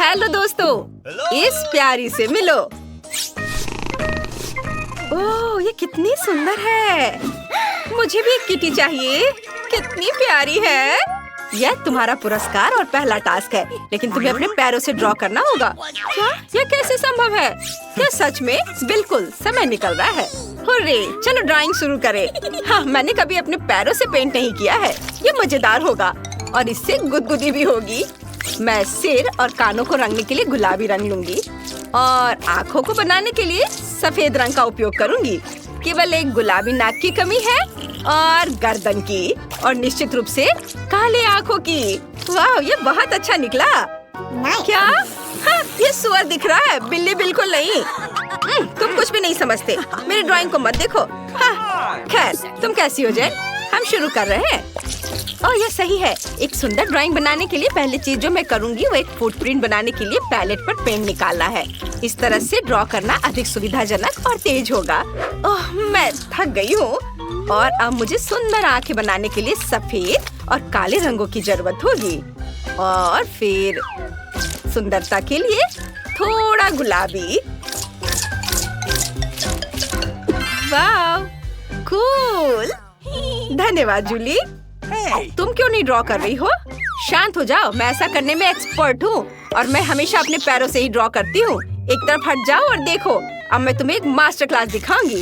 Hello दोस्तों, इस प्यारी से मिलो। ओह, ये कितनी सुंदर है। मुझे भी एक किटी चाहिए। कितनी प्यारी है। यह तुम्हारा पुरस्कार और पहला टास्क है, लेकिन तुम्हें अपने पैरों से ड्रॉ करना होगा। क्या? यह कैसे संभव है? क्या सच में? बिल्कुल, समय निकल रहा है। हुर्रे, चलो ड्राइंग शुरू करें। हाँ, मैंने कभी अपने पैरों से पेंट नहीं किया है। ये मजेदार होगा और इससे गुदगुदी भी होगी। मैं सिर और कानों को रंगने के लिए गुलाबी रंग लूंगी और आँखों को बनाने के लिए सफेद रंग का उपयोग करूंगी। केवल एक गुलाबी नाक की कमी है और गर्दन की, और निश्चित रूप से काले आँखों की। वाह, ये बहुत अच्छा निकला। क्या? हाँ, ये सुअर दिख रहा है, बिल्ली बिल्कुल नहीं। तुम कुछ भी नहीं समझते। मेरी ड्राइंग को मत देखो। हाँ, खैर, तुम कैसी हो जैन? हम शुरू कर रहे हैं। ओह, ये सही है। एक सुंदर ड्राइंग बनाने के लिए पहली चीज जो मैं करूंगी वो एक फुटप्रिंट बनाने के लिए पैलेट पर पेंट निकालना है। इस तरह से ड्रॉ करना अधिक सुविधाजनक और तेज होगा। ओह, मैं थक गई हूँ और अब मुझे सुंदर आंखें बनाने के लिए सफेद और काले रंगों की जरूरत होगी, और फिर सुंदरता के लिए थोड़ा गुलाबी। वाह, कूल। धन्यवाद जूली। तुम क्यों नहीं ड्रॉ कर रही हो? शांत हो जाओ, मैं ऐसा करने में एक्सपर्ट हूँ और मैं हमेशा अपने पैरों से ही ड्रॉ करती हूँ। एक तरफ हट जाओ और देखो, अब मैं तुम्हें एक मास्टर क्लास दिखाऊंगी।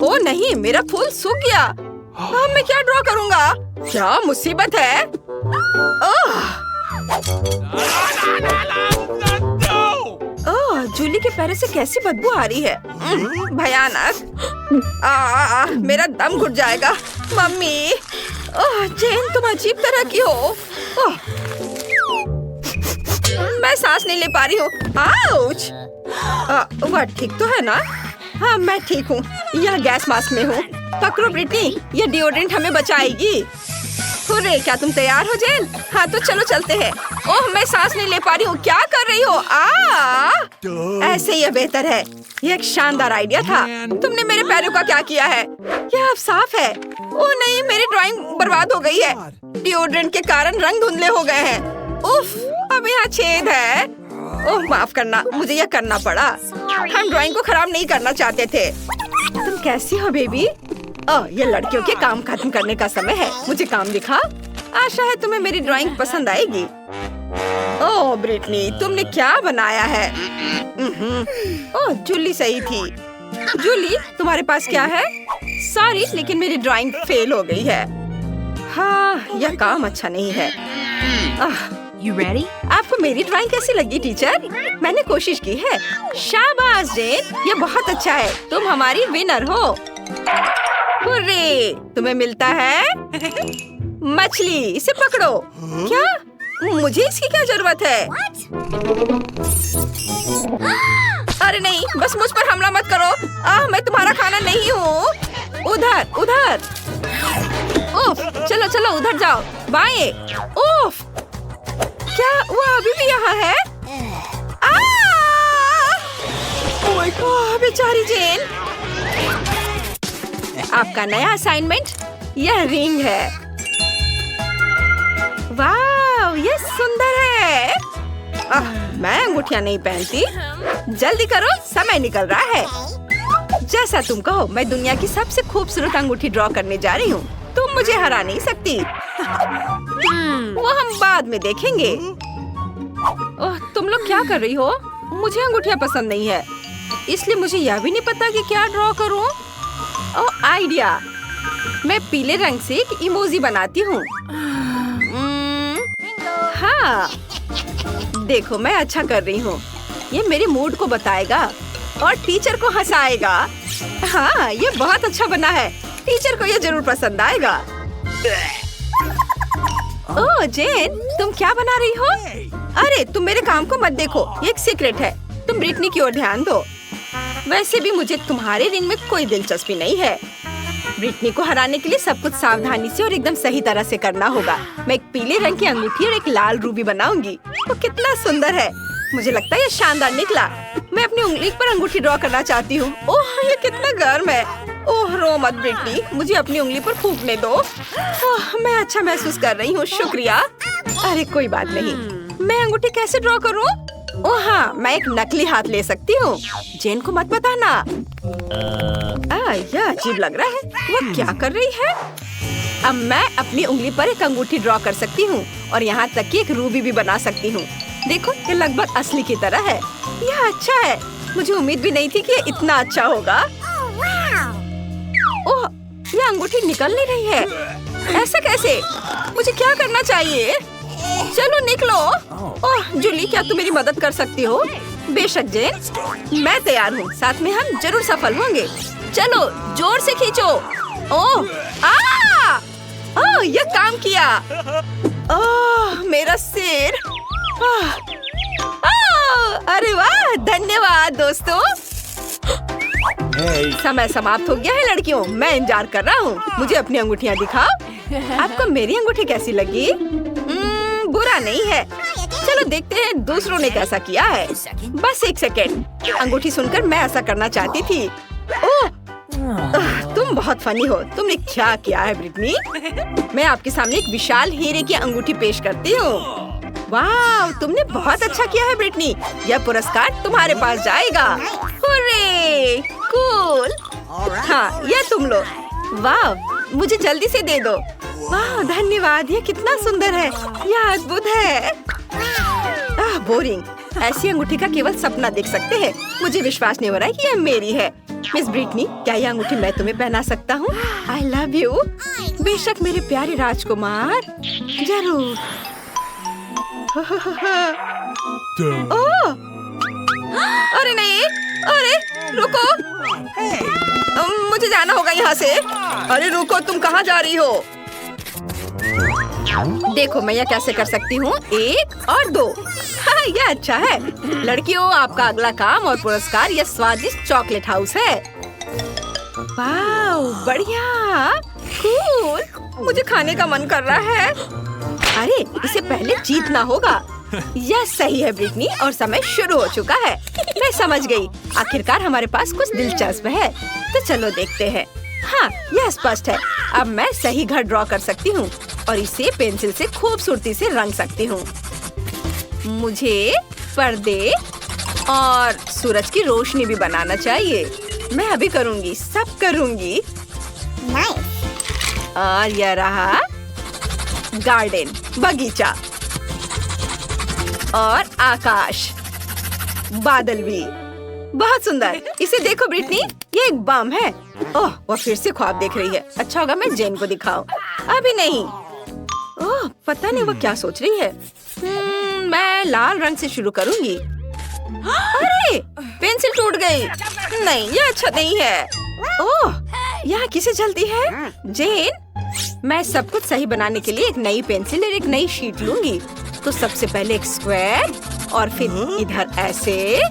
ओह नहीं, मेरा फूल सूख गया। अब मैं क्या ड्रॉ करूँगा? क्या मुसीबत है? ओह, जूली के पैरों से कैसी बदबू आ रही है। भयानक। मेरा दम घुट जाएगा। मम्मी, ओह जेन, तुम अजीब तरह की हो। मैं सांस नहीं ले पा रही हूँ। आउच। वह ठीक तो है ना? हाँ, मैं ठीक हूँ। यह गैस मास्क में हूँ। पकड़ो ब्रिटनी, यह डिओड्रेंट हमें बचाएगी। हुर्रे, क्या तुम तैयार हो जेन? हाँ, तो चलो चलते हैं। ओह, मैं सांस नहीं ले पा रही हूँ। क्या कर रही हो? ऐसे ही बेहतर है। यह एक शानदार आइडिया था। तुमने मेरे पैरों का क्या किया है? यह अब साफ है। ओह नहीं, मेरी ड्राइंग बर्बाद हो गई है। डिओड्रेंट के कारण रंग धुंधले हो गए हैं। उफ, अब यहाँ छेद है। ओह, माफ करना, मुझे यह करना पड़ा। हम ड्राइंग को खराब नहीं करना चाहते थे। तुम कैसी हो बेबी? ओह, ये लड़कियों के काम खत्म करने का समय है। मुझे काम दिखा। आशा है तुम्हें मेरी ड्राइंग पसंद आएगी। ओह ब्रिटनी, तुमने क्या बनाया है? ओह, जूली सही थी। जूली, तुम्हारे पास क्या है? सॉरी, लेकिन मेरी ड्राइंग फेल हो गई है। हाँ, यह काम अच्छा नहीं है। You ready? आपको मेरी ड्राइंग कैसी लगी टीचर? मैंने कोशिश की है। शाबाश जेन, ये बहुत अच्छा है। तुम हमारी विनर हो। हुर्रे, तुम्हें मिलता है मछली। इसे पकड़ो। क्या? मुझे इसकी क्या जरूरत है? अरे नहीं, बस मुझ पर हमला मत करो। मैं तुम्हारा खाना नहीं हूँ। उधर उधर। उफ, चलो चलो उधर जाओ। बाएं। उफ, क्या वो अभी भी यहाँ है? ओह, बेचारी जेन। आपका नया असाइनमेंट यह रिंग है। वाह, ये सुंदर है। मैं अंगूठियां नहीं पहनती। जल्दी करो, समय निकल रहा है। जैसा तुम कहो, मैं दुनिया की सबसे खूबसूरत अंगूठी ड्रॉ करने जा रही हूँ। तुम मुझे हरा नहीं सकती। वो हम बाद में देखेंगे। ओह, तुम लोग क्या कर रही हो? मुझे अंगूठियां पसंद नहीं है, इसलिए मुझे यह भी नहीं पता कि क्या ड्रॉ करूं। ओह, आइडिया। मैं पीले रंग से एक इमोजी बनाती हूँ। हाँ, देखो मैं अच्छा कर रही हूँ। ये मेरे मूड को बताएगा और टीचर को हंसाएगा। हाँ, ये बहुत अच्छा बना है। टीचर को ये जरूर पसंद आएगा। ओह जेन, तुम क्या बना रही हो? अरे, तुम मेरे काम को मत देखो, ये एक सीक्रेट है। तुम ब्रिटनी की ओर ध्यान दो। वैसे भी मुझे तुम्हारे रिंग में कोई दिलचस्पी नहीं है। ब्रिटनी को हराने के लिए सब कुछ सावधानी से और एकदम सही तरह से करना होगा। मैं एक पीले रंग की अंगूठी और एक लाल रूबी बनाऊंगी। वो कितना सुंदर है। मुझे लगता है ये शानदार निकला। मैं अपनी उंगली पर अंगूठी ड्रॉ करना चाहती हूँ। ओह, ये कितना गर्म है। ओह रो मत ब्रिटनी, मुझे अपनी उंगली पर फूकने दो। मैं अच्छा महसूस कर रही हूँ, शुक्रिया। अरे कोई बात नहीं। मैं अंगूठी कैसे ड्रॉ करूँ? ओह हाँ, मैं एक नकली हाथ ले सकती हूँ। जेन को मत बताना। यह अजीब लग रहा है। वो क्या कर रही है? अब मैं अपनी उंगली पर एक अंगूठी ड्रॉ कर सकती हूँ और यहाँ तक कि एक रूबी भी बना सकती हूँ। देखो, ये लगभग असली की तरह है। यह अच्छा है। मुझे उम्मीद भी नहीं थी कि ये इतना अच्छा होगा। ओह, ये अंगूठी निकल नहीं रही है। ऐसा कैसे? मुझे क्या करना चाहिए? चलो निकलो। ओह जूली, क्या तुम मेरी मदद कर सकती हो? बेशक जेन, मैं तैयार हूँ। साथ में हम जरूर सफल होंगे। चलो जोर से खींचो। ओह यह काम किया। ओह मेरा सिर। अरे वाह, धन्यवाद दोस्तों। समय समाप्त हो गया है लड़कियों। मैं इंतजार कर रहा हूँ। मुझे अपनी अंगूठियाँ दिखाओ। आपको मेरी अंगूठी कैसी लगी? बुरा नहीं है। चलो देखते हैं दूसरों ने कैसा किया है। बस एक सेकेंड। अंगूठी सुनकर मैं ऐसा करना चाहती थी। ओह तुम बहुत फनी हो। तुमने क्या किया है ब्रिटनी? मैं आपके सामने एक विशाल हीरे की अंगूठी पेश करती हूँ। वाह, तुमने बहुत अच्छा किया है ब्रिटनी। यह पुरस्कार तुम्हारे पास जाएगा। Hurray, cool. हाँ, यह तुम लो। वाह, मुझे जल्दी से दे दो। वाह धन्यवाद, ये कितना सुंदर है। यह अद्भुत है। बोरिंग। ऐसी अंगूठी का केवल सपना देख सकते हैं। मुझे विश्वास नहीं हो रहा है कि यह मेरी है। मिस ब्रिटनी, क्या यह अंगूठी मैं तुम्हें पहना सकता हूँ? I love you. बेशक मेरे प्यारे राजकुमार, जरूर। ओह, अरे नहीं, अरे रुको। मुझे जाना होगा यहाँ से। अरे रुको, तुम कहाँ जा रही हो? देखो मैं यह कैसे कर सकती हूँ। 1 और 2। हाँ, यह अच्छा है। लड़कियों, आपका अगला काम और पुरस्कार यह स्वादिष्ट चॉकलेट हाउस है। वाह, बढ़िया, कूल। मुझे खाने का मन कर रहा है। अरे इसे पहले जीतना होगा। यह सही है ब्रिटनी, और समय शुरू हो चुका है। मैं समझ गई। आखिरकार हमारे पास कुछ दिलचस्प है। तो चलो देखते हैं। हाँ, यह स्पष्ट है। अब मैं सही घर ड्रॉ कर सकती हूँ और इसे पेंसिल से खूबसूरती से रंग सकती हूँ। मुझे पर्दे और सूरज की रोशनी भी बनाना चाहिए। मैं अभी करूँगी, सब करूँगी। और यह रहा गार्डन, बगीचा और आकाश, बादल भी। बहुत सुंदर। इसे देखो ब्रिटनी, ये एक बम है। ओह, वो फिर से ख्वाब देख रही है। अच्छा होगा मैं जेन को दिखाऊं। अभी नहीं। ओह, पता नहीं वो क्या सोच रही है। मैं लाल रंग से शुरू करूंगी। अरे, पेंसिल टूट गई। नहीं, ये अच्छा नहीं है। ओह, यहाँ किसे जल्दी है? जेन, मैं सब कुछ सही बनाने के लिए एक नई पेंसिल और एक नई शीट लूंगी। तो सबसे पहले एक स्क्वायर और फिर इधर ऐसे।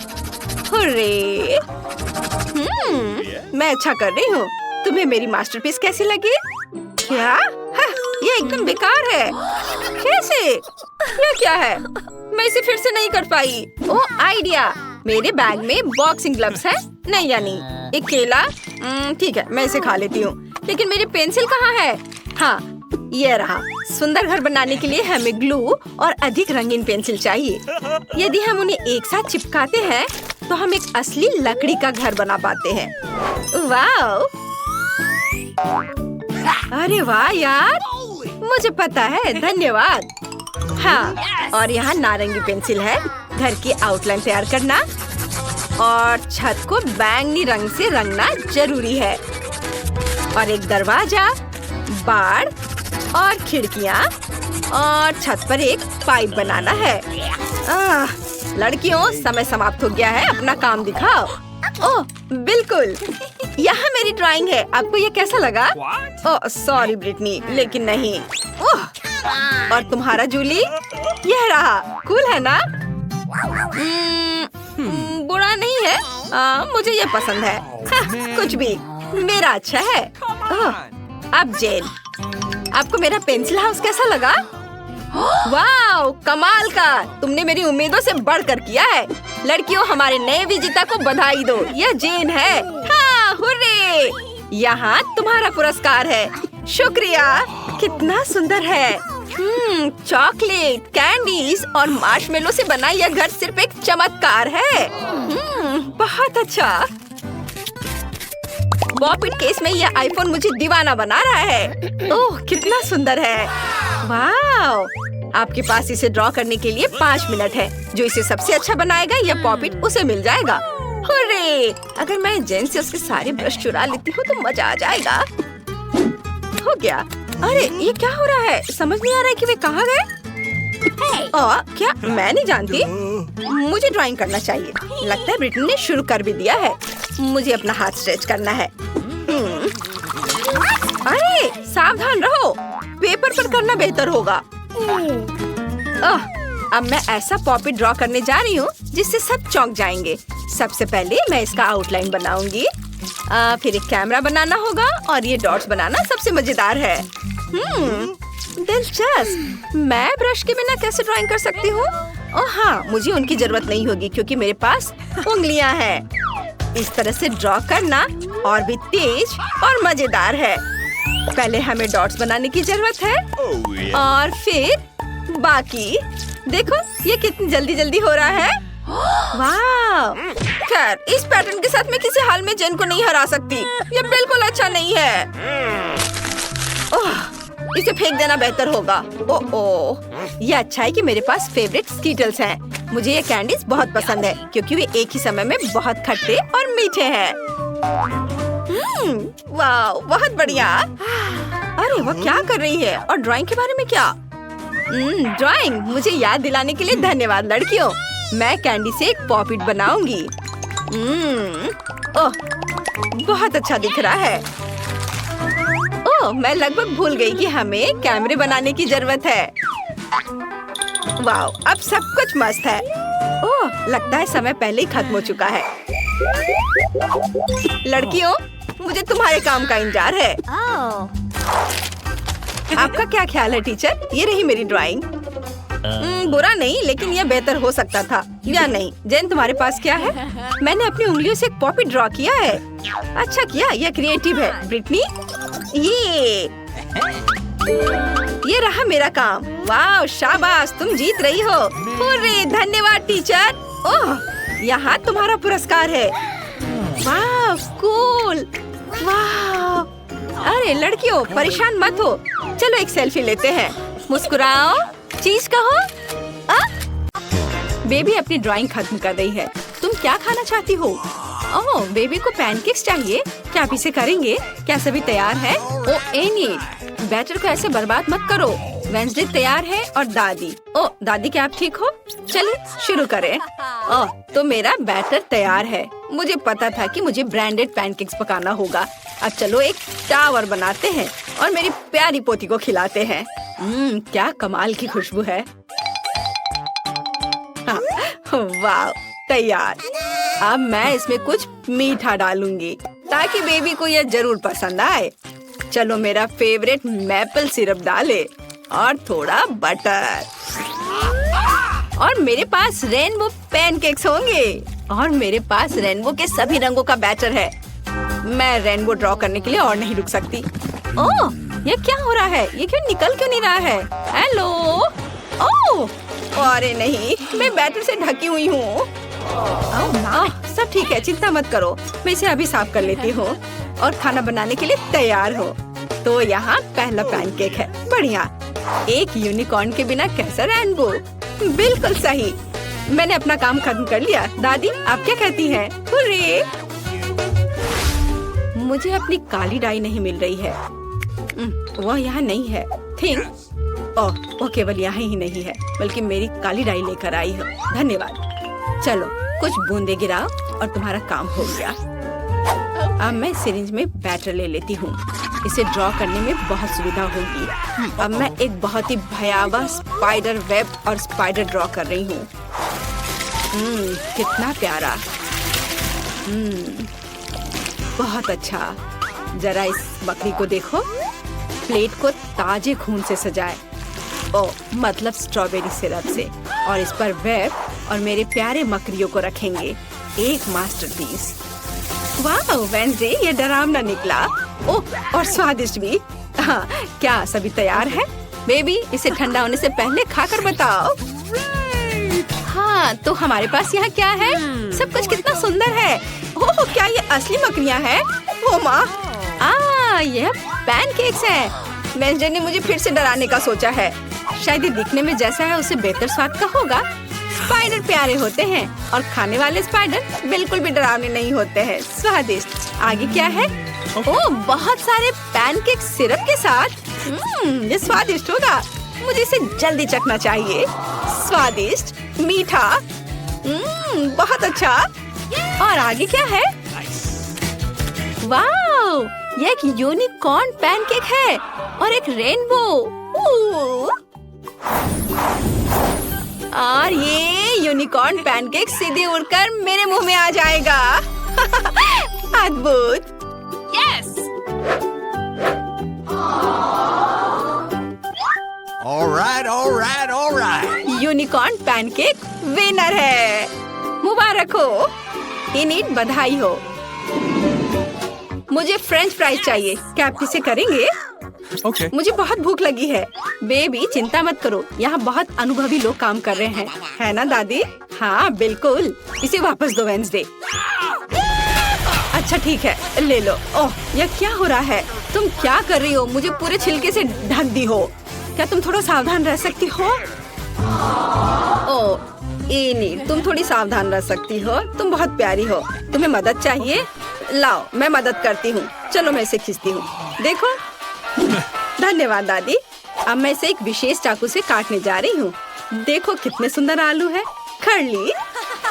हुर्रे! मैं अच्छा कर रही हूँ। तुम्हें मेरी मास्टरपीस कैसी लगी? क्या? ये एकदम बेकार है। कैसे? ये क्या है? मैं इसे फिर से नहीं कर पाई। ओह, आइडिया। मेरे बैग में बॉक्सिंग ग्लव्स है। नहीं यानी एक केला। ठीक है, मैं इसे खा लेती हूँ। लेकिन मेरी पेंसिल कहाँ है? हाँ, ये रहा। सुंदर घर बनाने के लिए हमें ग्लू और अधिक रंगीन पेंसिल चाहिए। यदि हम उन्हें एक साथ चिपकाते हैं तो हम एक असली लकड़ी का घर बना पाते हैं। वाह! अरे वाह यार, मुझे पता है। धन्यवाद। हाँ, और यहाँ नारंगी पेंसिल है। घर की आउटलाइन तैयार करना और छत को बैंगनी रंग से रंगना जरूरी है। और एक दरवाजा, बाड़ और खिड़कियाँ और छत पर एक पाइप बनाना है। लड़कियों, समय समाप्त हो गया है। अपना काम दिखाओ। ओह, बिल्कुल। यहाँ मेरी ड्राइंग है। आपको ये कैसा लगा? ओह, सॉरी ब्रिटनी, लेकिन नहीं। ओह, और तुम्हारा जूली? यह रहा। कूल है ना? बुरा नहीं है। मुझे ये पसंद है। कुछ भी, मेरा अच्छा है। अब जेन, आपको मेरा पेंसिल हाउस कैसा लगा? वाह, कमाल का। तुमने मेरी उम्मीदों से बढ़कर किया है। लड़कियों, हमारे नए विजेता को बधाई दो। यह जेन है। हाँ, हुर्रे! यहाँ तुम्हारा पुरस्कार है। शुक्रिया। कितना सुंदर है। चॉकलेट, कैंडीज और मार्शमेलो से बना यह घर सिर्फ एक चमत्कार है। बहुत अच्छा। पॉपिट केस में यह आईफोन मुझे दीवाना बना रहा है। ओह, कितना सुंदर है। वाह! आपके पास इसे ड्रॉ करने के लिए 5 मिनट है। जो इसे सबसे अच्छा बनाएगा यह पॉपिट उसे मिल जाएगा। हुर्रे! अगर मैं जेन से उसके सारे ब्रश चुरा लेती हूँ तो मजा आ जाएगा। हो गया। अरे ये क्या हो रहा है? समझ नहीं आ रहा है कि वे कहाँ गए। क्या मैं नहीं जानती। मुझे ड्राइंग करना चाहिए। लगता है ब्रिटनी ने शुरू कर भी दिया है। मुझे अपना हाथ स्ट्रेच करना है। अरे सावधान रहो, पेपर पर करना बेहतर होगा। अब मैं ऐसा पॉपिट ड्रॉ करने जा रही हूँ जिससे सब चौंक जाएंगे। सबसे पहले मैं इसका आउटलाइन बनाऊंगी। फिर एक कैमरा बनाना होगा और ये डॉट्स बनाना सबसे मजेदार है। दिलचस्प। मैं ब्रश के बिना कैसे ड्राइंग कर सकती हूँ? ओह हाँ, मुझे उनकी जरूरत नहीं होगी क्योंकि मेरे पास उंगलियां हैं। इस तरह से ड्रॉ करना और भी तेज और मजेदार है। पहले हमें डॉट्स बनाने की जरूरत है और फिर बाकी। देखो ये कितनी जल्दी जल्दी हो रहा है। वाह! खैर, इस पैटर्न के साथ मैं किसी हाल में जेन को नहीं हरा सकती। ये बिल्कुल अच्छा नहीं है। ओह, इसे फेंक देना बेहतर होगा। ओह, ये अच्छा है कि मेरे पास फेवरेट स्कीटल्स हैं। मुझे ये कैंडीज बहुत पसंद है क्योंकि वे एक ही समय में बहुत खट्टे और मीठे हैं। वाह, बहुत बढ़िया। अरे वो क्या कर रही है? और ड्राइंग के बारे में क्या? ड्राइंग मुझे याद दिलाने के लिए धन्यवाद लड़कियों। मैं कैंडी से एक पॉपिट बनाऊंगी। ओह, बहुत अच्छा दिख रहा है। ओह, मैं लगभग भूल गई कि हमें कैमरे बनाने की जरूरत है। वाह, अब सब कुछ मस्त है। ओह, लगता है समय पहले ही खत्म हो चुका है। लड़कियों, मुझे तुम्हारे काम का इंतजार है। आपका क्या ख्याल है टीचर? ये रही मेरी ड्राइंग। बुरा नहीं, लेकिन यह बेहतर हो सकता था या नहीं। जेन, तुम्हारे पास क्या है? मैंने अपनी उंगलियों से एक पॉपिट ड्रॉ किया है। अच्छा किया, यह क्रिएटिव है। ब्रिटनी, ये रहा मेरा काम। वाह, शाबाश, तुम जीत रही हो। हुर्रे, धन्यवाद टीचर। ओह, यहाँ तुम्हारा पुरस्कार है। वाह, कूल। वाह! अरे लड़कियों, परेशान मत हो। चलो एक सेल्फी लेते हैं। मुस्कुराओ, चीज कहो। बेबी अपनी ड्राइंग खत्म कर रही है। तुम क्या खाना चाहती हो? ओह, बेबी को पैनकेक्स चाहिए। क्या आप इसे करेंगे? क्या सभी तैयार है? ओह एनी, बैटर को ऐसे बर्बाद मत करो। वेंसडे तैयार है और दादी। ओह दादी, क्या आप ठीक हो? चलिए शुरू करें। ओह, तो मेरा बैटर तैयार है। मुझे पता था कि मुझे ब्रांडेड पैनकेक्स पकाना होगा। अब चलो एक टावर बनाते हैं और मेरी प्यारी पोती को खिलाते हैं। क्या कमाल की खुशबू है। वाह, तैयार। अब मैं इसमें कुछ मीठा डालूंगी ताकि बेबी को यह जरूर पसंद आए। चलो मेरा फेवरेट मैपल सिरप डाले और थोड़ा बटर। और मेरे पास रेनबो पैनकेक्स होंगे और मेरे पास रेनबो के सभी रंगों का बैटर है। मैं रेनबो ड्रॉ करने के लिए और नहीं रुक सकती। ओह, ये क्या हो रहा है? ये क्यों निकल क्यों नहीं रहा है? हेलो। ओह, अरे नहीं, मैं बैटर से ढकी हुई हूँ। सब ठीक है, चिंता मत करो। मैं इसे अभी साफ कर लेती हूँ और खाना बनाने के लिए तैयार हो। तो यहाँ पहला पैनकेक है। बढ़िया। एक यूनिकॉर्न के बिना कैसा रेनबो? बिल्कुल सही। मैंने अपना काम खत्म कर लिया। दादी, आप क्या कहती हैं? हुर्रे! मुझे अपनी काली डाई नहीं मिल रही है। वह यहाँ नहीं है। थिंक ओह, वो केवल यहाँ ही नहीं है बल्कि मेरी काली डाई लेकर आई है। धन्यवाद। चलो कुछ बूंदे गिराओ और तुम्हारा काम हो गया। अब मैं सिरिंज में बैटर ले लेती हूँ। इसे ड्रॉ करने में बहुत सुविधा होगी। अब मैं एक बहुत ही भयावह स्पाइडर वेब और स्पाइडर ड्रॉ कर रही हूँ। कितना प्यारा। बहुत अच्छा। जरा इस बकरी को देखो। प्लेट को ताजे खून से सजाए। ओ, मतलब स्ट्रॉबेरी सिरप से। और इस पर वेब और मेरे प्यारे मकड़ियों को रखेंगे। एक मास्टरपीस। वाह वेंसडे, ये डरावना निकला। ओह, और स्वादिष्ट भी। हाँ, क्या सभी तैयार है? बेबी, इसे ठंडा होने से पहले खाकर बताओ। हाँ, तो हमारे पास यहाँ क्या है? सब कुछ कितना सुंदर है। ओह, क्या ये असली मकड़ियाँ हैं? ओ माँ, यह पैनकेक्स हैं। वेंसडे ने मुझे फिर से डराने का सोचा है। शायद ये दिखने में जैसा है उससे बेहतर स्वाद का होगा। स्पाइडर प्यारे होते हैं और खाने वाले स्पाइडर बिल्कुल भी डरावने नहीं होते हैं। स्वादिष्ट। आगे क्या है? ओह, बहुत सारे पैनकेक सिरप के साथ। ये स्वादिष्ट होगा। मुझे इसे जल्दी चखना चाहिए। स्वादिष्ट, मीठा, बहुत अच्छा। और आगे क्या है? वाओ, यह एक यूनिकॉर्न पैनकेक है और एक रेनबो। और ये यूनिकॉर्न पैनकेक सीधे उड़कर मेरे मुंह में आ जाएगा। अद्भुत। Yes! All right. Unicorn pancake winner है। मुबारक हो। इनिट, बधाई हो। मुझे फ्रेंच फ्राइज चाहिए। क्या आप इसे करेंगे? Okay. मुझे बहुत भूख लगी है। बेबी, चिंता मत करो, यहाँ बहुत अनुभवी लोग काम कर रहे हैं, है ना दादी? हाँ बिल्कुल। इसे वापस दो वेंसडे। अच्छा ठीक है, ले लो। ओह, यह क्या हो रहा है? तुम क्या कर रही हो? मुझे पूरे छिलके से ढक दी हो। क्या तुम थोड़ा सावधान रह सकती हो? ओह, इनी, तुम थोड़ी सावधान रह सकती हो। तुम बहुत प्यारी हो। तुम्हें मदद चाहिए? लाओ, मैं मदद करती हूँ। चलो, मैं इसे खींचती हूँ। देखो। धन्यवाद दादी। अब मैं इसे एक विशेष चाकू से काटने जा रही हूँ। देखो कितने सुंदर आलू है। खरली।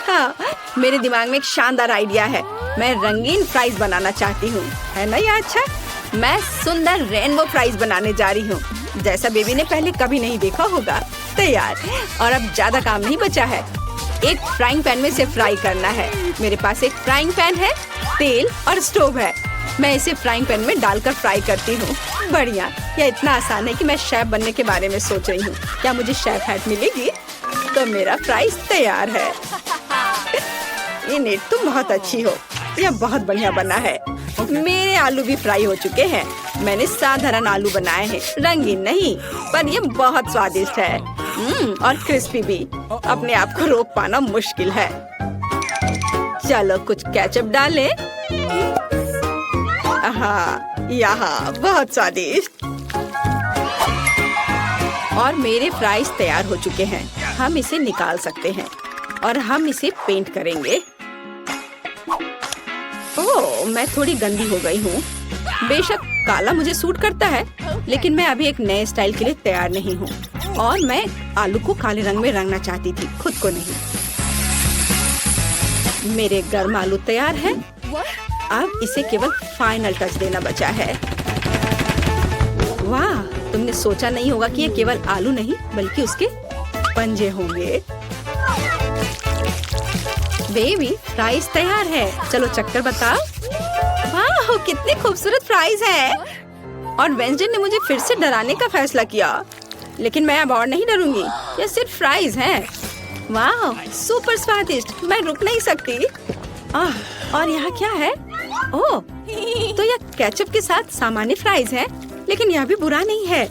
हाँ, मेरे दिमाग में एक शानदार आइडिया है। मैं रंगीन फ्राइज बनाना चाहती हूँ, है ना? ये अच्छा। मैं सुंदर रेनबो फ्राइज बनाने जा रही हूँ, जैसा बेबी ने पहले कभी नहीं देखा होगा। तैयार। और अब ज्यादा काम नहीं बचा है। एक फ्राइंग पैन में इसे फ्राई करना है। मेरे पास एक फ्राइंग पैन है, तेल और स्टोव है। मैं इसे फ्राइंग पैन में डालकर फ्राई करती हूँ। बढ़िया। यह इतना आसान है कि मैं शेफ बनने के बारे में सोच रही हूँ। क्या मुझे शेफ हैट मिलेगी? तो मेरा फ्राइज तैयार है। इनिट, तुम बहुत अच्छी हो। यह बहुत बढ़िया बना है। मेरे आलू भी फ्राई हो चुके हैं। मैंने साधारण आलू बनाए हैं, रंगीन नहीं, पर ये बहुत स्वादिष्ट है। और क्रिस्पी भी। अपने आप को रोक पाना मुश्किल है। चलो कुछ केचप डालें। हाँ, यहाँ बहुत स्वादिष्ट। और मेरे फ्राइज तैयार हो चुके हैं। हम इसे निकाल सकते हैं और हम इसे पेंट करेंगे। ओह, मैं थोड़ी गंदी हो गई हूँ। बेशक काला मुझे सूट करता है, लेकिन मैं अभी एक नए स्टाइल के लिए तैयार नहीं हूँ। और मैं आलू को काले रंग में रंगना चाहती थी, खुद को नहीं। मेरे गर्म आलू तैयार है। अब इसे केवल फाइनल टच देना बचा है। वाह, तुमने सोचा नहीं होगा कि ये केवल आलू नहीं बल्कि उसके पंजे होंगे। बेबी, फ्राइज तैयार है। चलो चक्कर बताओ। वाह, कितने खूबसूरत फ्राइज हैं। और वेंसडे ने मुझे फिर से डराने का फैसला किया, लेकिन मैं अब और नहीं डरूंगी। ये सिर्फ फ्राइज हैं। वाह, सुपर स्वादिष्ट। मैं रुक नहीं सकती। और यहाँ क्या है? ओह, तो यह केचप के साथ सामान्य फ्राइज है, लेकिन यह भी बुरा नहीं है।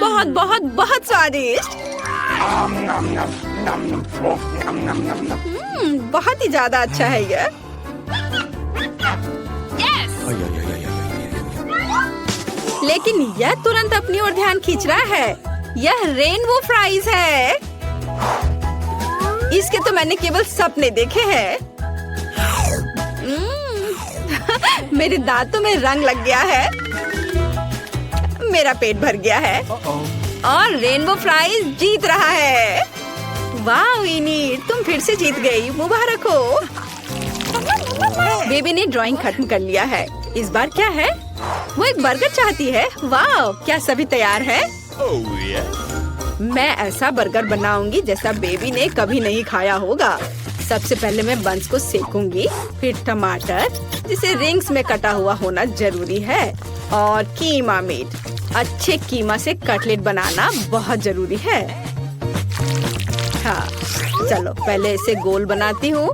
बहुत बहुत बहुत स्वादिष्ट। बहुत ही ज्यादा अच्छा है यह। लेकिन यह तुरंत अपनी ओर ध्यान खींच रहा है। यह रेनबो फ्राइज है। इसके तो मैंने केवल सपने देखे हैं। मेरे दांतों में रंग लग गया है। मेरा पेट भर गया है। और रेनबो फ्राइज जीत रहा है। वाह विनी, तुम फिर से जीत गई। मुबारक हो। बेबी ने ड्राइंग खत्म कर लिया है। इस बार क्या है? वो एक बर्गर चाहती है। वाह, क्या सभी तैयार है? मैं ऐसा बर्गर बनाऊंगी जैसा बेबी ने कभी नहीं खाया होगा। सबसे पहले मैं बंस को सेकूंगी, फिर टमाटर जिसे रिंग्स में कटा हुआ होना जरूरी है, और कीमा मीट। अच्छे कीमा से कटलेट बनाना बहुत जरूरी है। हाँ, चलो पहले इसे गोल बनाती हूँ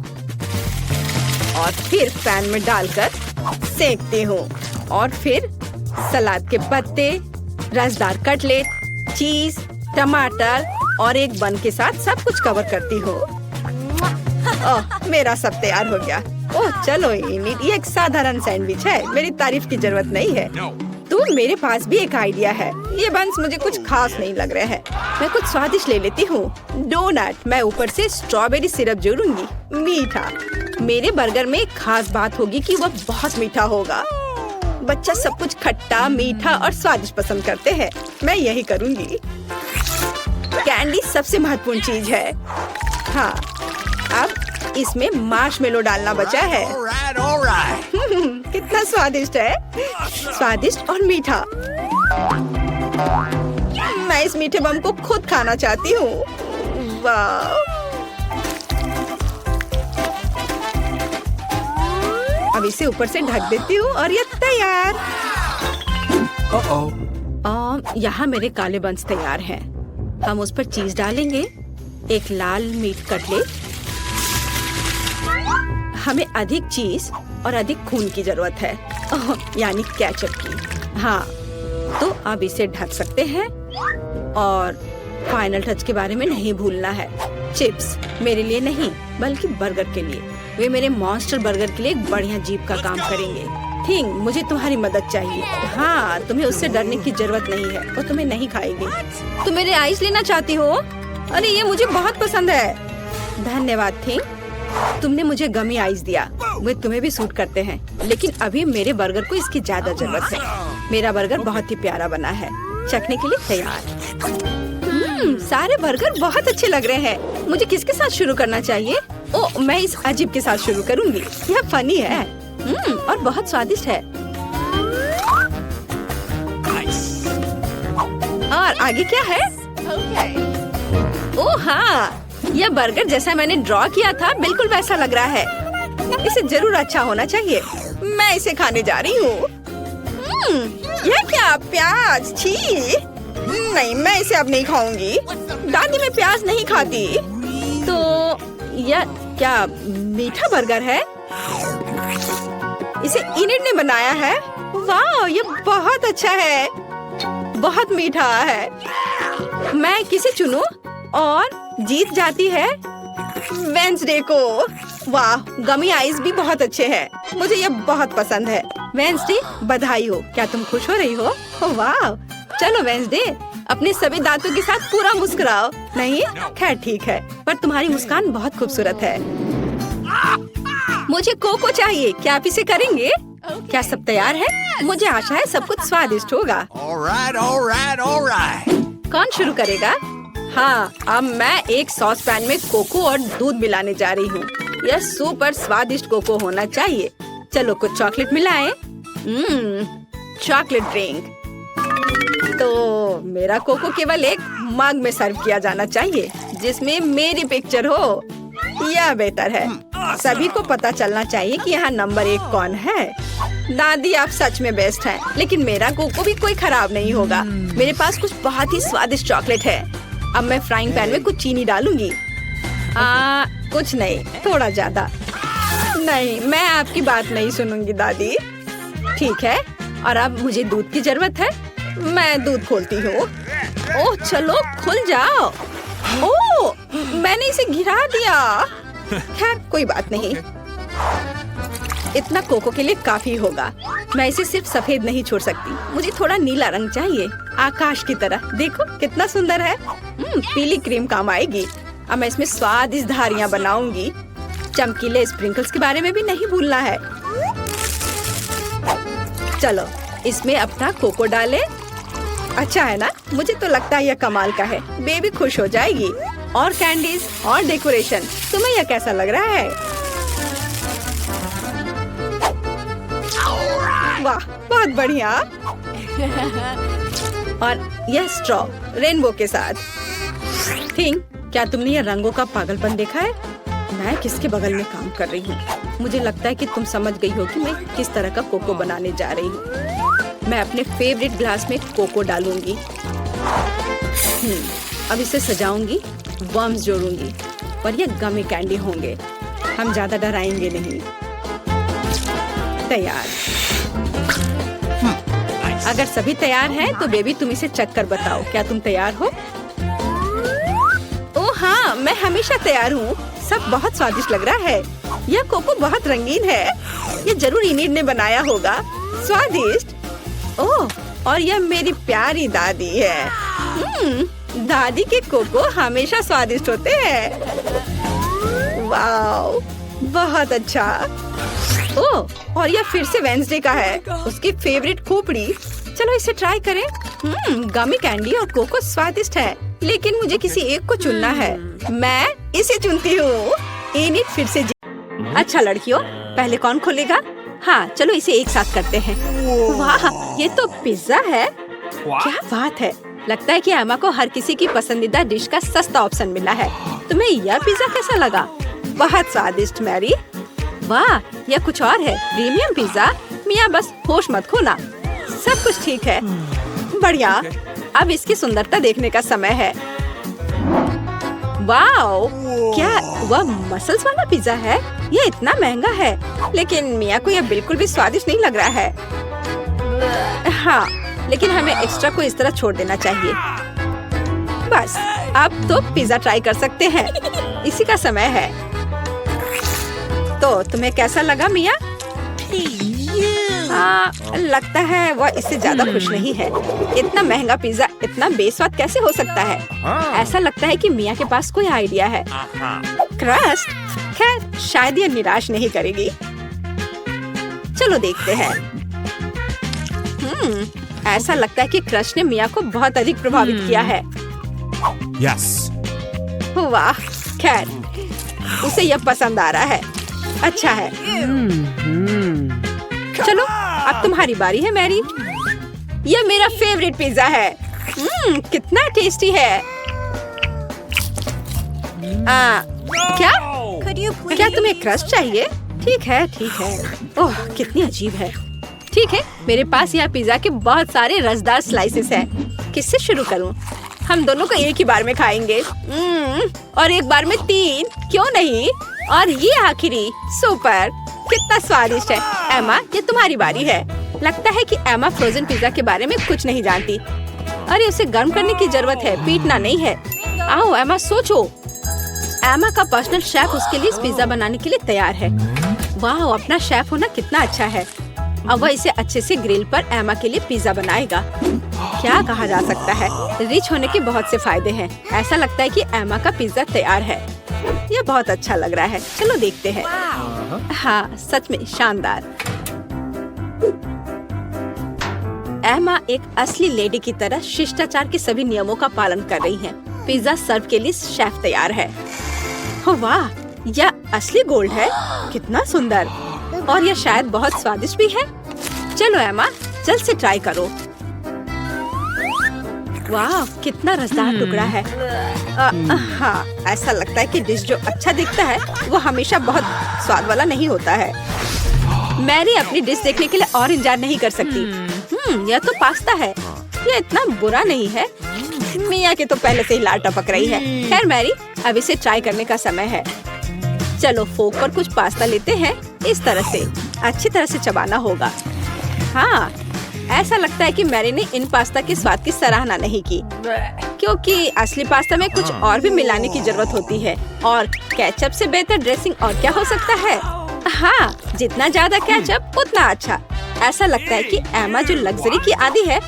और फिर पैन में डालकर सेकती हूँ और फिर सलाद के पत्ते, रसदार कटलेट, चीज, टमाटर और एक बन के साथ सब कुछ कवर करती हूँ। ओह, मेरा सब तैयार हो गया। ओह चलो इनिट, ये एक साधारण सैंडविच है, मेरी तारीफ की जरूरत नहीं है। तो मेरे पास भी एक आइडिया है। ये बंस मुझे कुछ खास नहीं लग रहा है, मैं कुछ स्वादिष्ट ले लेती हूँ। डोनट, मैं ऊपर से स्ट्रॉबेरी सिरप जोड़ूंगी। मीठा, मेरे बर्गर में एक खास बात होगी कि वह बहुत मीठा होगा। बच्चा सब कुछ खट्टा, मीठा और स्वादिष्ट पसंद करते हैं, मैं यही करूँगी। कैंडी सबसे महत्वपूर्ण चीज है। हाँ, अब इसमें मार्शमेलो डालना बचा है। All right. कितना स्वादिष्ट है, स्वादिष्ट और मीठा। मैं इस मीठे बम को खुद खाना चाहती हूँ। वाह! अब इसे ऊपर से ढक देती हूँ और ये तैयार। यहाँ मेरे काले बंस तैयार हैं। हम उस पर चीज डालेंगे, एक लाल मीट कटलेट। हमें अधिक चीज और अधिक खून की जरूरत है, यानी केचप की। हाँ, तो अब इसे ढक सकते हैं और फाइनल टच के बारे में नहीं भूलना है। चिप्स मेरे लिए नहीं, बल्कि बर्गर के लिए। वे मेरे मॉन्स्टर बर्गर के लिए एक बढ़िया जीप का काम करेंगे। थिंग, मुझे तुम्हारी मदद चाहिए। हाँ, तुम्हें उससे डरने की जरूरत नहीं है, वो तुम्हें नहीं खाएगी। तुम मेरे आइस लेना चाहती हो? अरे ये मुझे बहुत पसंद है। धन्यवाद थिंग, तुमने मुझे गमी आइस दिया, वे तुम्हें भी सूट करते हैं। लेकिन अभी मेरे बर्गर को इसकी ज्यादा जरूरत है। मेरा बर्गर बहुत ही प्यारा बना है, चखने के लिए तैयार। सारे बर्गर बहुत अच्छे लग रहे हैं। मुझे किसके साथ शुरू करना चाहिए? ओह, मैं इस अजीब के साथ शुरू करूंगी। यह फनी है और बहुत स्वादिष्ट है। और आगे क्या है? ओह हाँ, यह बर्गर जैसा मैंने ड्रॉ किया था बिल्कुल वैसा लग रहा है। इसे जरूर अच्छा होना चाहिए। मैं इसे खाने जा रही हूँ। यह क्या, प्याज? छी! नहीं, मैं इसे अब नहीं खाऊंगी। दादी मैं प्याज नहीं खाती। तो यह क्या मीठा बर्गर है? इसे इनिट ने बनाया है। वाह, ये बहुत अच्छा है, बहुत मीठा है। मैं किसे चुनूं? और जीत जाती है वेंसडे को। वाह, गमी आइस भी बहुत अच्छे हैं, मुझे ये बहुत पसंद है। वेंसडे, बधाई हो। क्या तुम खुश हो रही हो? वाह, चलो वेंसडे, अपने सभी दांतों के साथ पूरा मुस्कुराओ। नहीं? खैर ठीक है, पर तुम्हारी मुस्कान बहुत खूबसूरत है। मुझे कोको चाहिए, क्या आप इसे करेंगे? क्या सब तैयार है? मुझे आशा है सब कुछ स्वादिष्ट होगा। All right, all right, all right. कौन शुरू करेगा? हाँ, अब मैं एक सॉस पैन में कोको और दूध मिलाने जा रही हूँ। यह सुपर स्वादिष्ट कोको होना चाहिए। चलो कुछ चॉकलेट मिलाएं। Chocolate drink. तो मेरा कोको केवल एक मग में सर्व किया जाना चाहिए, जिसमें मेरी पिक्चर हो। यह बेहतर है। सभी को पता चलना चाहिए कि यहाँ नंबर 1 कौन है। दादी, आप सच में बेस्ट हैं, लेकिन मेरा कोको भी कोई खराब नहीं होगा। मेरे पास कुछ बहुत ही स्वादिष्ट चॉकलेट है। अब मैं फ्राइंग पैन में कुछ चीनी डालूंगी। कुछ नहीं, थोड़ा ज्यादा। नहीं, मैं आपकी बात नहीं सुनूंगी दादी। ठीक है, और अब मुझे दूध की जरूरत है। मैं दूध खोलती हूँ। ओह चलो, खुल जाओ। ओह, मैंने इसे गिरा दिया। खैर कोई बात नहीं, इतना कोको के लिए काफी होगा। मैं इसे सिर्फ सफेद नहीं छोड़ सकती, मुझे थोड़ा नीला रंग चाहिए, आकाश की तरह। देखो कितना सुंदर है। पीली क्रीम काम आएगी। अब मैं इसमें स्वादिष्ट धारियां बनाऊंगी। चमकीले स्प्रिंकल्स के बारे में भी नहीं भूलना है। चलो इसमें अपना कोको डालें। अच्छा है ना? मुझे तो लगता है यह कमाल का है, बेबी खुश हो जाएगी। और कैंडीज और डेकोरेशन, तुम्हें यह कैसा लग रहा है? वाह, बहुत बढ़िया। और यह स्ट्रॉ रेनबो के साथ। थिंक, क्या तुमने यह रंगों का पागलपन देखा है? मैं किसके बगल में काम कर रही हूँ? मुझे लगता है कि तुम समझ गई हो कि मैं किस तरह का कोको बनाने जा रही हूँ। मैं अपने फेवरेट ग्लास में कोको डालूंगी। अब इसे सजाऊंगी, वर्म्स जोड़ूंगी, और ये गमी कैंडी होंगे। हम ज्यादा डराएंगे नहीं। तैयार। अगर सभी तैयार हैं, तो बेबी तुम इसे चख कर बताओ, क्या तुम तैयार हो? ओह हाँ, मैं हमेशा तैयार हूँ। सब बहुत स्वादिष्ट लग रहा है। यह कोको बहुत रंगीन है। ये जरूर इनिड ने बनाया होगा। स्वादिष्ट। ओह, और यह मेरी प्यारी दादी है। दादी के कोको हमेशा स्वादिष्ट होते हैं। वाओ, बहुत अच्छा। ओह, और यह फिर से वेंसडे का है, उसकी फेवरेट खोपड़ी। चलो इसे ट्राई करें। गमी कैंडी और कोको स्वादिष्ट है, लेकिन मुझे किसी एक को चुनना है। मैं इसे चुनती हूँ। इनिड फिर से अच्छा लड़कियों, पहले कौन खोलेगा? हाँ, चलो इसे एक साथ करते हैं। वाह, ये तो पिज्जा है। क्या बात है। लगता है कि एमा को हर किसी की पसंदीदा डिश का सस्ता ऑप्शन मिला है। तुम्हें यह पिज्जा कैसा लगा? बहुत स्वादिष्ट मैरी। वाह, यह कुछ और है, प्रीमियम पिज्जा। मिया बस होश मत खोना, सब कुछ ठीक है। बढ़िया, अब इसकी सुंदरता देखने का समय है। वाओ, क्या वह मसल्स वाला पिज्जा है? यह इतना महंगा है, लेकिन मिया को यह बिल्कुल भी स्वादिष्ट नहीं लग रहा है। हाँ, लेकिन हमें एक्स्ट्रा को इस तरह छोड़ देना चाहिए। बस, अब तो पिज्जा ट्राई कर सकते हैं। इसी का समय है। तो तुम्हें कैसा लगा मिया? लगता है वह इससे ज्यादा खुश नहीं है। इतना महंगा पिज्जा इतना बेस्वाद कैसे हो सकता है? ऐसा लगता है कि मिया के पास कोई आइडिया है। क्रस्ट, खैर शायद यह निराश नहीं करेगी। चलो देखते हैं। ऐसा लगता है कि क्रस्ट ने मिया को बहुत अधिक प्रभावित किया है। Yes. वाह, खैर उसे यह पसंद आ रहा है। अच्छा है। चलो अब तुम्हारी बारी है मैरी। यह मेरा फेवरेट पिज्जा है। कितना टेस्टी है। क्या क्या तुम्हें क्रस्ट चाहिए? ठीक है ठीक है। ओह, कितनी अजीब है। ठीक है, मेरे पास यहाँ पिज्जा के बहुत सारे रसदार स्लाइसेस हैं। किससे शुरू करूँ? हम दोनों को एक ही बार में खाएंगे। और एक बार में 3, क्यों नहीं? और ये आखिरी, सुपर, कितना स्वादिष्ट है। एमा, ये तुम्हारी बारी है। लगता है कि एमा फ्रोजन पिज्जा के बारे में कुछ नहीं जानती। अरे उसे गर्म करने की जरूरत है, पीटना नहीं है। आओ एमा, सोचो। एमा का पर्सनल शेफ उसके लिए इस पिज्जा बनाने के लिए तैयार है। वाह, अपना शेफ होना कितना अच्छा है। अब वह इसे अच्छे से ग्रिल पर एमा के लिए पिज्जा बनाएगा। क्या कहा जा सकता है, रिच होने के बहुत से फायदे हैं। ऐसा लगता है कि एमा का पिज्जा तैयार है। यह बहुत अच्छा लग रहा है। चलो देखते हैं। हाँ, सच में शानदार। एमा एक असली लेडी की तरह शिष्टाचार के सभी नियमों का पालन कर रही है। पिज्जा सर्व के लिए शेफ तैयार है। वाह, यह असली गोल्ड है। कितना सुंदर, और यह शायद बहुत स्वादिष्ट भी है। चलो एमा, जल्द से ट्राई करो। वाह, कितना रसदार टुकड़ा है। हाँ, ऐसा लगता है कि डिश जो अच्छा दिखता है वो हमेशा बहुत स्वाद वाला नहीं होता है। मैरी अपनी डिश देखने के लिए और इंतजार नहीं कर सकती। यह तो पास्ता है। यह इतना बुरा नहीं है। मिया के तो पहले से ही लार टपक रही है। खैर मैरी, अब इसे ट्राई करने का समय है। चलो फोक पर कुछ पास्ता लेते हैं। इस तरह से अच्छी तरह से चबाना होगा। हाँ, ऐसा लगता है कि मैरी ने इन पास्ता के स्वाद की सराहना नहीं की, क्योंकि असली पास्ता में कुछ और भी मिलाने की जरूरत होती है। और केचप से बेहतर ड्रेसिंग और क्या हो सकता है? हाँ, जितना ज्यादा केचप उतना अच्छा। ऐसा लगता है कि एमा जो लग्जरी की आदी है,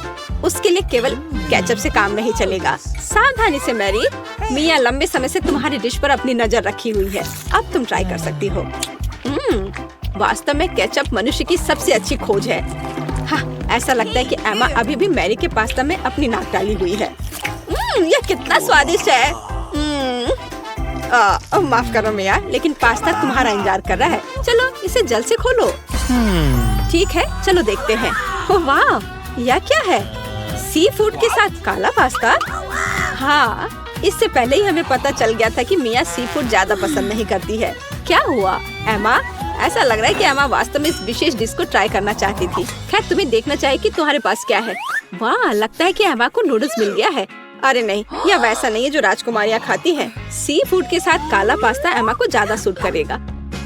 उसके लिए केवल केचप से काम नहीं चलेगा। सावधानी से मैरी, मिया लंबे समय से तुम्हारी डिश पर अपनी नजर रखी हुई है। अब तुम ट्राई कर सकती हो। वास्तव में केचप मनुष्य की सबसे अच्छी खोज है। हाँ, ऐसा लगता है कि एमा अभी भी मैरी के पास्ता में अपनी नाक डाली हुई है। यह कितना स्वादिष्ट है। माफ करो मिया, लेकिन पास्ता तुम्हारा इंतजार कर रहा है। चलो इसे जल्द से खोलो। ठीक है, चलो देखते हैं। ओह वाह, यह क्या है? सी फूड के साथ काला पास्ता। हाँ, इससे पहले ही हमें पता चल गया था कि मिया सी फूड ज्यादा पसंद नहीं करती है। क्या हुआ एमा? ऐसा लग रहा है कि एमा वास्तव में इस विशेष डिश को ट्राई करना चाहती थी। खैर, तुम्हें देखना चाहिए कि तुम्हारे पास क्या है। वाह, लगता है कि एमा को नूडल्स मिल गया है। अरे नहीं, यह वैसा नहीं है जो राजकुमारियाँ खाती हैं। सी फूड के साथ काला पास्ता एमा को ज्यादा सूट करेगा।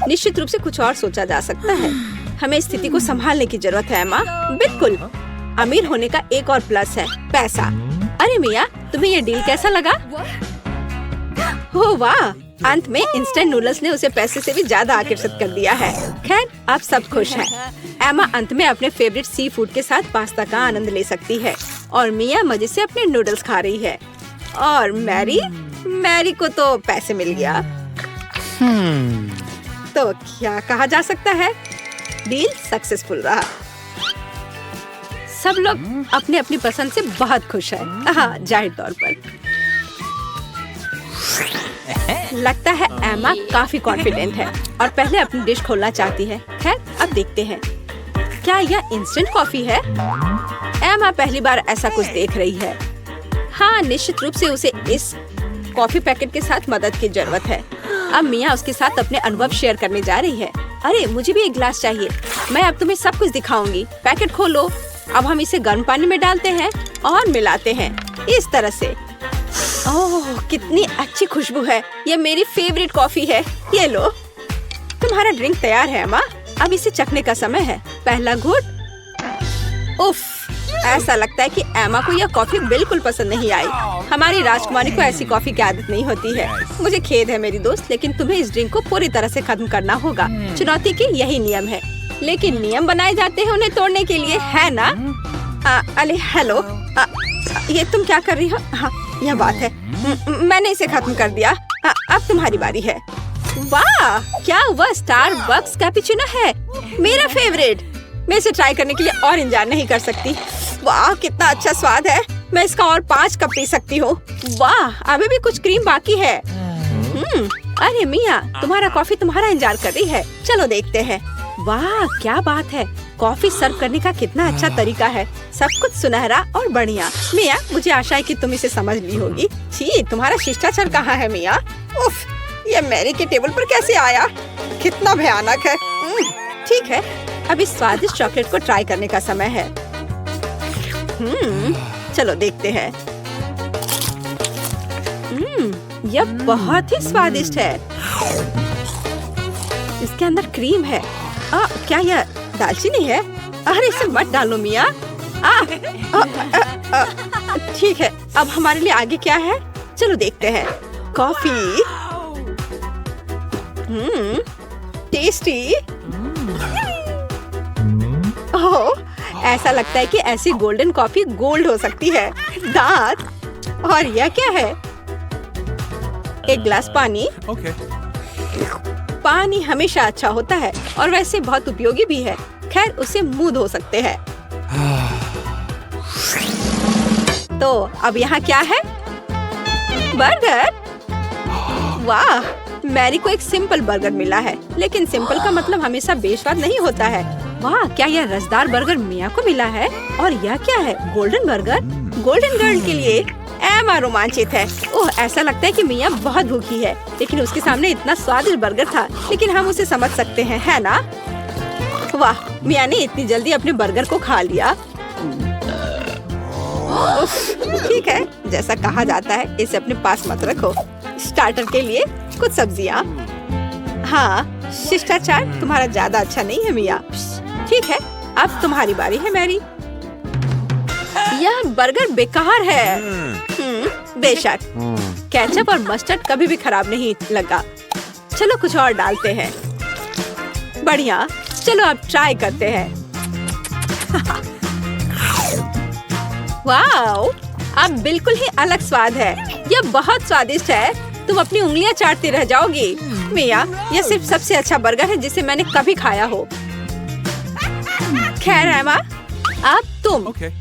निश्चित रूप से कुछ और सोचा जा सकता है। हमें स्थिति को संभालने की जरूरत है एमा। बिल्कुल। अमीर होने का एक और प्लस है, पैसा। अरे मिया, तुम्हें ये डील कैसा लगा? हो वाह, अंत में इंस्टेंट नूडल्स ने उसे पैसे से भी ज्यादा आकर्षित कर दिया है। खैर, अब सब खुश हैं। एमा अंत में अपने फेवरेट सी फूड के साथ पास्ता का आनंद ले सकती है और मिया मजे से अपने नूडल्स खा रही है। और मैरी को तो पैसे मिल गया। तो क्या कहा जा सकता है, डील सक्सेसफुल रहा। सब लोग अपने अपनी पसंद से बहुत खुश है। हाँ, जाहिर तौर पर लगता है एमा काफी कॉन्फिडेंट है और पहले अपनी डिश खोलना चाहती है। खैर, अब देखते हैं क्या यह इंस्टेंट कॉफी है। एमा पहली बार ऐसा कुछ देख रही है। हाँ, निश्चित रूप से उसे इस कॉफी पैकेट के साथ मदद की जरूरत है। अब मिया उसके साथ अपने अनुभव शेयर करने जा रही है। अरे, मुझे भी एक गिलास चाहिए। मैं अब तुम्हें सब कुछ दिखाऊंगी। पैकेट खोलो। अब हम इसे गर्म पानी में डालते हैं और मिलाते हैं इस तरह से। ओह, कितनी अच्छी खुशबू है। ये मेरी फेवरेट कॉफी है। ये लो, तुम्हारा ड्रिंक तैयार है अम्मा। अब इसे चखने का समय है। पहला घूंट। उफ, ऐसा लगता है कि एमा को यह कॉफी बिल्कुल पसंद नहीं आई। हमारी राजकुमारी को ऐसी कॉफी की आदत नहीं होती है। मुझे खेद है मेरी दोस्त, लेकिन तुम्हें इस ड्रिंक को पूरी तरह से खत्म करना होगा। चुनौती के यही नियम है, लेकिन नियम बनाए जाते हैं उन्हें तोड़ने के लिए, है ना? अरे हेलो, ये तुम क्या कर रही हो? हाँ, यह बात है। मैंने इसे खत्म कर दिया। अब तुम्हारी बारी है। वाह, क्या वह स्टारबक्स कैपुचिनो है, मेरा फेवरेट। मैं इसे ट्राई करने के लिए और इंतजार नहीं कर सकती। वाह, कितना अच्छा स्वाद है। मैं इसका और 5 कप पी सकती हूँ। वाह, अभी भी कुछ क्रीम बाकी है। अरे मिया, तुम्हारा कॉफी तुम्हारा इंतजार कर रही है। चलो देखते हैं। वाह, क्या बात है। कॉफी सर्व करने का कितना अच्छा तरीका है। सब कुछ सुनहरा और बढ़िया। मिया, मुझे आशा है कि तुम इसे समझ ली होगी। छी, तुम्हारा शिष्टाचार कहाँ है मिया? उफ, ये मैरी के टेबल पर कैसे आया? कितना भयानक है। ठीक है, अब इस स्वादिष्ट चॉकलेट को ट्राई करने का समय है। चलो देखते हैं। यह बहुत ही स्वादिष्ट है। इसके अंदर क्रीम है। क्या यह दालचीनी है? अरे, इसे मत डालो मिया। ठीक है, अब हमारे लिए आगे क्या है? चलो देखते हैं। कॉफी। टेस्टी। ओह, ऐसा लगता है कि ऐसी गोल्डन कॉफी गोल्ड हो सकती है। दांत। और यह क्या है? एक गिलास पानी। Okay. पानी हमेशा अच्छा होता है और वैसे बहुत उपयोगी भी है। खैर, उसे मुंह धो सकते हैं। तो अब यहाँ क्या है? बर्गर। वाह, मैरी को एक सिंपल बर्गर मिला है, लेकिन सिंपल का मतलब हमेशा बेस्वाद नहीं होता है। वाह, क्या यह रसदार बर्गर मिया को मिला है? और यह क्या है? Golden burger. गोल्डन गर्ल के लिए एमा रोमांचित है। ओह, ऐसा लगता है कि मिया बहुत भूखी है, लेकिन उसके सामने इतना स्वादिष्ट बर्गर था। लेकिन हम उसे समझ सकते हैं, है ना? वाह, मिया ने इतनी जल्दी अपने बर्गर को खा लिया। ठीक है, जैसा कहा जाता है, इसे अपने पास मत रखो। स्टार्टर के लिए कुछ सब्जियाँ। हाँ, शिष्टाचार तुम्हारा ज्यादा अच्छा नहीं है मिया। ठीक है, अब तुम्हारी बारी है मैरी। यह बर्गर बेकार है। बेशक, केचप और मस्टर्ड कभी भी खराब नहीं लगा। चलो कुछ और डालते हैं। बढ़िया, चलो अब ट्राई करते हैं। वाओ, अब बिल्कुल ही अलग स्वाद है। यह बहुत स्वादिष्ट है। तुम अपनी उंगलियां चाटती रह जाओगी। मिया, यह सिर्फ सबसे अच्छा बर्गर है जिसे मैंने कभी खाया हो। खैर एमा, अब तुम। Okay.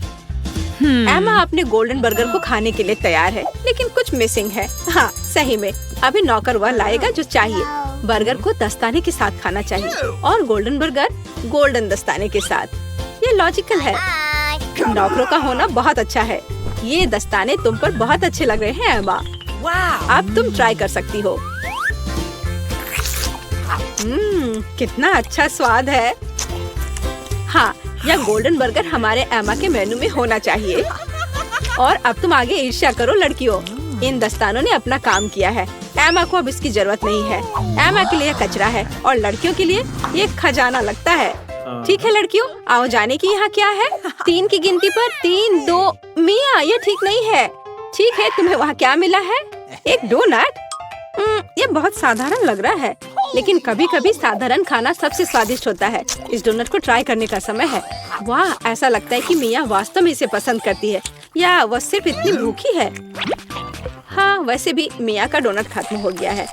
एमा अपने गोल्डन बर्गर को खाने के लिए तैयार है, लेकिन कुछ मिसिंग है। हाँ, सही में अभी नौकर वह लाएगा जो चाहिए। बर्गर को दस्ताने के साथ खाना चाहिए और गोल्डन बर्गर गोल्डन दस्ताने के साथ। ये लॉजिकल है। नौकरों का होना बहुत अच्छा है। ये दस्ताने तुम पर बहुत अच्छे लग रहे हैं एमा। अब तुम ट्राई कर सकती हो। कितना अच्छा स्वाद है। हाँ, यह गोल्डन बर्गर हमारे एमा के मेनू में होना चाहिए। और अब तुम आगे ईर्ष्या करो लड़कियों। इन दस्तानों ने अपना काम किया है। एमा को अब इसकी जरूरत नहीं है। एमा के लिए कचरा है और लड़कियों के लिए ये खजाना लगता है। ठीक है लड़कियों, आओ जाने की यहाँ क्या है। 3 की गिनती पर 3, 2। मिया, ये ठीक नहीं है। ठीक है, तुम्हें वहाँ क्या मिला है? एक डोनट। ये बहुत साधारण लग रहा है, लेकिन कभी कभी साधारण खाना सबसे स्वादिष्ट होता है। इस डोनट को ट्राई करने का समय है। वाह, ऐसा लगता है कि मिया वास्तव में इसे पसंद करती है, या वह सिर्फ इतनी भूखी है। हाँ, वैसे भी मिया का डोनट खत्म हो गया है।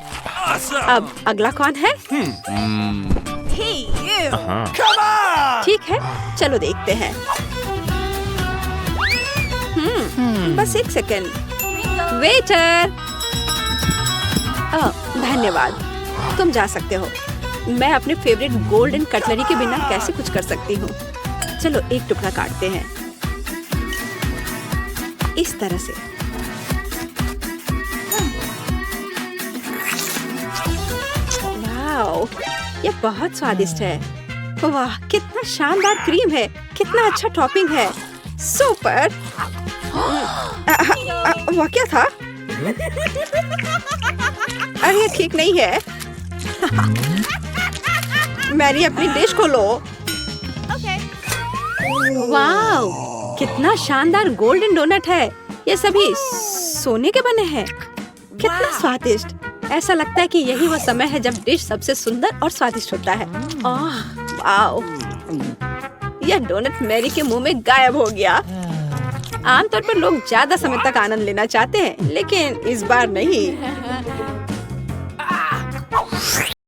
अब अगला कौन है? Come on! ठीक है, चलो देखते हैं। बस 1 सेकेंड। वेटर, धन्यवाद, तुम जा सकते हो। मैं अपने फेवरेट गोल्डन कटलरी के बिना कैसे कुछ कर सकती हूँ। चलो एक टुकड़ा काटते हैं, इस तरह से। वाओ, ये बहुत स्वादिष्ट है। वाह, कितना शानदार क्रीम है, कितना अच्छा टॉपिंग है। सुपर। वह क्या था? अरे ये ठीक नहीं है। मैरी, अपनी डिश को लो। वाओ, कितना शानदार गोल्डन डोनट है। ये सभी सोने के बने हैं। कितना स्वादिष्ट। ऐसा लगता है कि यही वो समय है जब डिश सबसे सुंदर और स्वादिष्ट होता है। वाओ, यह डोनट मैरी के मुंह में गायब हो गया। आमतौर पर लोग ज्यादा समय तक आनंद लेना चाहते हैं, लेकिन इस बार नहीं।